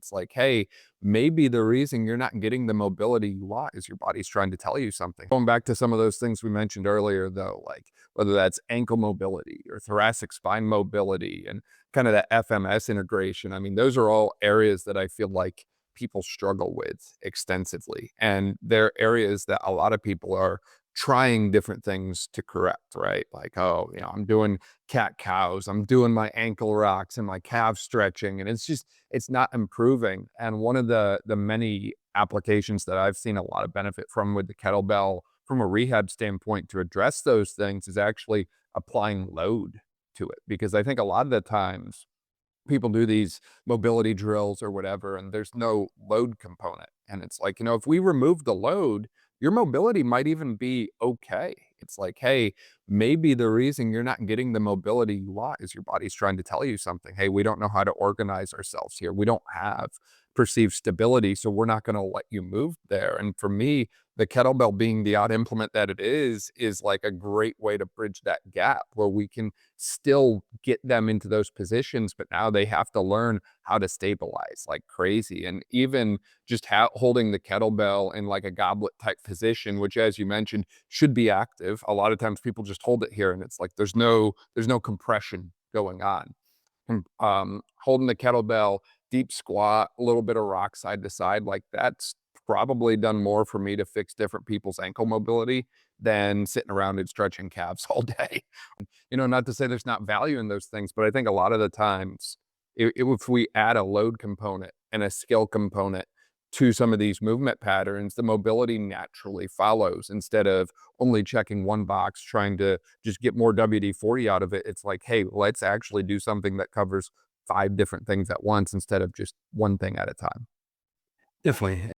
it's like, hey, maybe the reason you're not getting the mobility you want is your body's trying to tell you something. Going back to some of those things we mentioned earlier, though, like whether that's ankle mobility or thoracic spine mobility and kind of that FMS integration. I mean, those are all areas that I feel like people struggle with extensively. And they're areas that a lot of people are trying different things to correct, right? Like, oh, I'm doing cat cows, I'm doing my ankle rocks and my calf stretching, and it's not improving. And one of the many applications that I've seen a lot of benefit from with the kettlebell from a rehab standpoint to address those things is actually applying load to it. Because I think a lot of the times people do these mobility drills or whatever, and there's no load component. And it's like, if we remove the load, your mobility might even be okay. It's like, hey, maybe the reason you're not getting the mobility you want is your body's trying to tell you something. Hey, we don't know how to organize ourselves here. We don't have perceived stability, so we're not going to let you move there. And for me, the kettlebell being the odd implement that it is like a great way to bridge that gap where we can still get them into those positions, but now they have to learn how to stabilize like crazy. And even just holding the kettlebell in like a goblet type position, which as you mentioned should be active. A lot of times people just hold it here and it's like there's no compression going on. Holding the kettlebell, deep squat, a little bit of rock side to side, like that's probably done more for me to fix different people's ankle mobility than sitting around and stretching calves all day. Not to say there's not value in those things, but I think a lot of the times, if we add a load component and a skill component to some of these movement patterns, the mobility naturally follows instead of only checking one box, trying to just get more WD-40 out of it. It's like, hey, let's actually do something that covers 5 different things at once instead of just one thing at a time. Definitely.